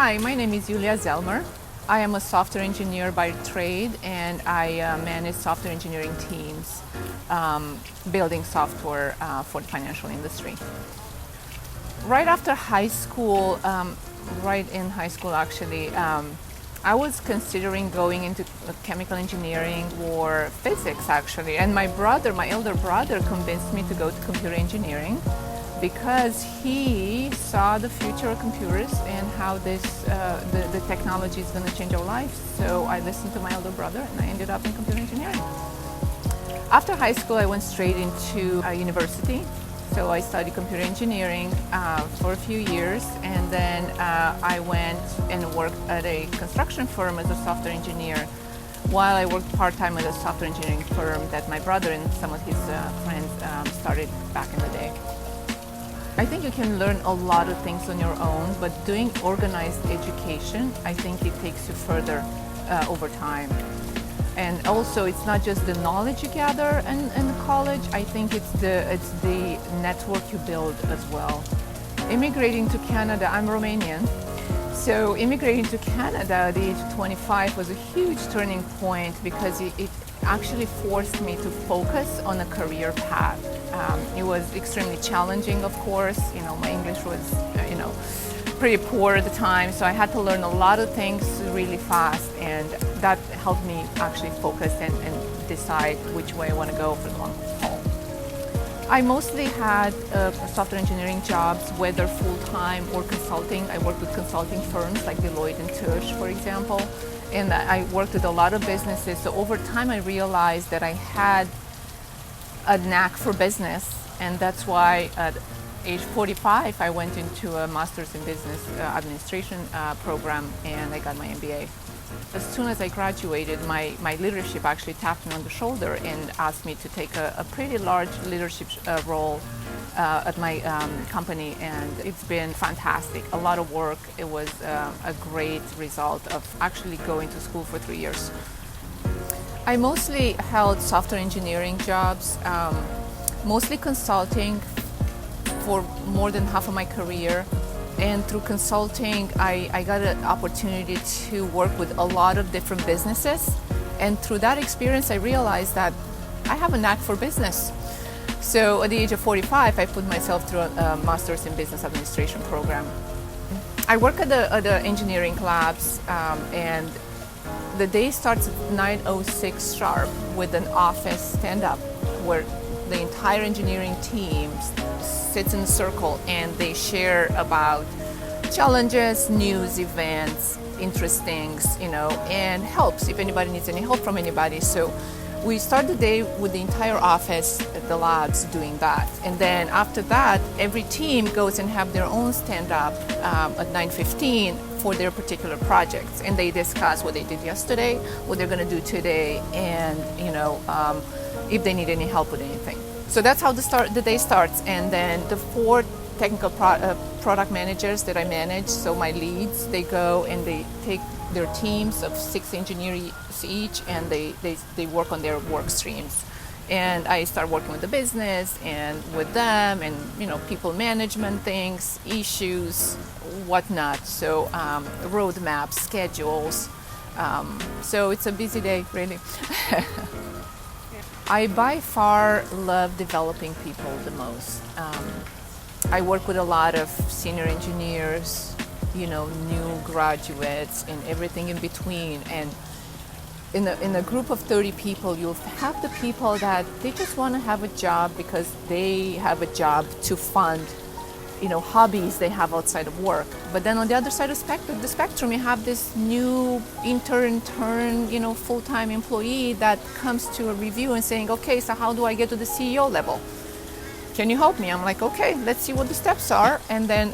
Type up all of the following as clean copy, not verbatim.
Hi, my name is Iulia Zelmer. I am a software engineer by trade, and I manage software engineering teams building software for the financial industry. Right after high school, right in high school actually, I was considering going into chemical engineering or physics actually, and my elder brother convinced me to go to computer engineering because he saw the future of computers and how the technology is going to change our lives. So I listened to my elder brother and I ended up in computer engineering. After high school, I went straight into university. So I studied computer engineering for a few years, and then I went and worked at a construction firm as a software engineer while I worked part-time at a software engineering firm that my brother and some of his friends started back in the day. I think you can learn a lot of things on your own, but doing organized education, I think it takes you further over time. And also, it's not just the knowledge you gather in college. I think it's the network you build as well. Immigrating to Canada, I'm Romanian, so immigrating to Canada at the age of 25 was a huge turning point because it actually forced me to focus on a career path. It was extremely challenging, of course. My English was, pretty poor at the time, so I had to learn a lot of things really fast, and that helped me actually focus and decide which way I want to go for the long haul. I mostly had software engineering jobs, whether full-time or consulting. I worked with consulting firms like Deloitte and Touche, for example, and I worked with a lot of businesses. So over time, I realized that I had a knack for business, and that's why at age 45, I went into a master's in business administration program, and I got my MBA. As soon as I graduated, my leadership actually tapped me on the shoulder and asked me to take a pretty large leadership role at my company, and it's been fantastic. A lot of work. It was a great result of actually going to school for 3 years. I mostly held software engineering jobs, mostly consulting for more than half of my career. And through consulting, I got an opportunity to work with a lot of different businesses. And through that experience, I realized that I have a knack for business. So at the age of 45, I put myself through a master's in business administration program. I work at the engineering labs, and the day starts at 9:06 sharp with an office stand-up where the entire engineering team sits in a circle and they share about challenges, news, events, interest things, and helps if anybody needs any help from anybody. So we start the day with the entire office at the labs doing that. And then after that, every team goes and have their own stand-up at 9:15 for their particular projects. And they discuss what they did yesterday, what they're going to do today, and if they need any help with anything. So that's how the day starts. And then the 4 technical product managers that I manage, so my leads, they go and they take their teams of 6 engineers each, and they work on their work streams. And I start working with the business and with them, and people management things, issues, whatnot. So roadmaps, schedules. So it's a busy day, really. I by far love developing people the most. I work with a lot of senior engineers, new graduates, and everything in between. And in a group of 30 people, you'll have the people that they just want to have a job because they have a job to fund, hobbies they have outside of work. But then on the other side of the spectrum, you have this new intern, full-time employee that comes to a review and saying, okay, so how do I get to the CEO level? Can you help me? I'm like, okay, let's see what the steps are. And then,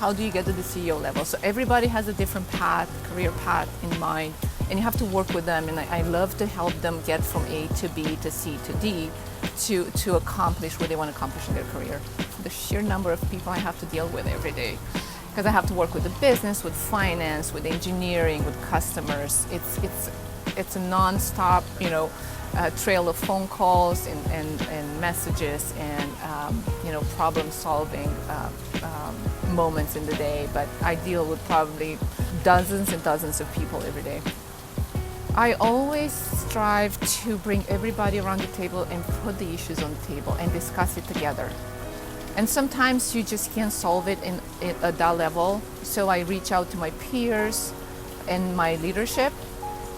how do you get to the CEO level? So everybody has a different career path in mind, and you have to work with them. And I love to help them get from A to B to C to D to accomplish what they want to accomplish in their career. The sheer number of people I have to deal with every day, because I have to work with the business, with finance, with engineering, with customers. It's it's a non-stop, trail of phone calls and messages and problem solving moments in the day. But I deal with probably dozens and dozens of people every day. I always strive to bring everybody around the table and put the issues on the table and discuss it together. And sometimes you just can't solve it at that level. So I reach out to my peers and my leadership,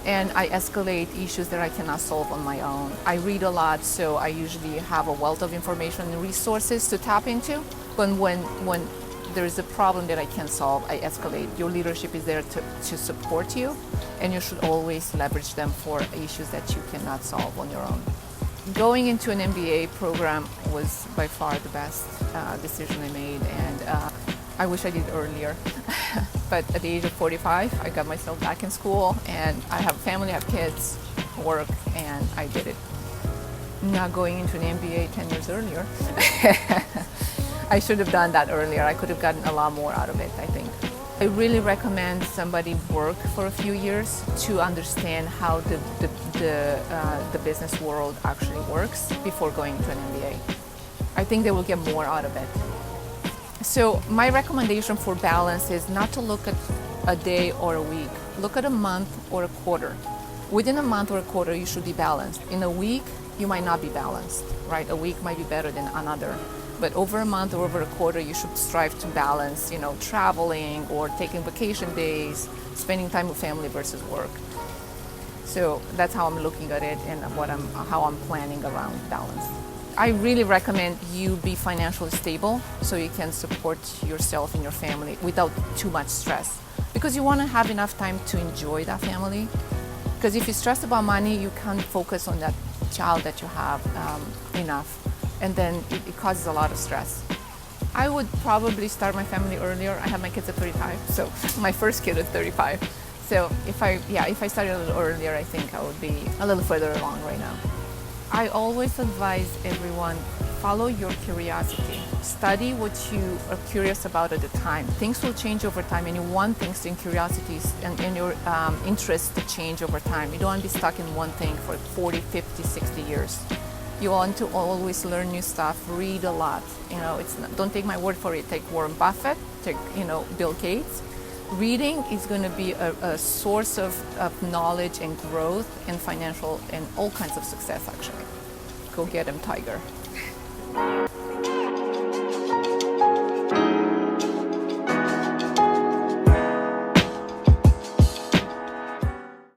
and I escalate issues that I cannot solve on my own. I read a lot, so I usually have a wealth of information and resources to tap into. But when there is a problem that I can't solve, I escalate. Your leadership is there to support you, and you should always leverage them for issues that you cannot solve on your own. Going into an MBA program was by far the best decision I made, and I wish I did earlier. But at the age of 45, I got myself back in school, and I have a family, I have kids, work, and I did it. Not going into an MBA 10 years earlier. I should have done that earlier. I could have gotten a lot more out of it, I think. I really recommend somebody work for a few years to understand how the business world actually works before going to an MBA. I think they will get more out of it. So my recommendation for balance is not to look at a day or a week. Look at a month or a quarter. Within a month or a quarter, you should be balanced. In a week, you might not be balanced, right? A week might be better than another. But over a month or over a quarter, you should strive to balance, traveling or taking vacation days, spending time with family versus work. So that's how I'm looking at it and how I'm planning around balance. I really recommend you be financially stable so you can support yourself and your family without too much stress. Because you want to have enough time to enjoy that family. Because if you stress about money, you can't focus on that child that you have enough. And then it causes a lot of stress. I would probably start my family earlier. I have my kids at 35, so my first kid at 35. So if I started a little earlier, I think I would be a little further along right now. I always advise everyone, follow your curiosity. Study what you are curious about at the time. Things will change over time, and you want things and curiosities and your interests to change over time. You don't want to be stuck in one thing for 40, 50, 60 years. You want to always learn new stuff, read a lot. Don't take my word for it. Take Warren Buffett, take Bill Gates. Reading is going to be a source of knowledge and growth and financial and all kinds of success, actually. Go get him, Tiger.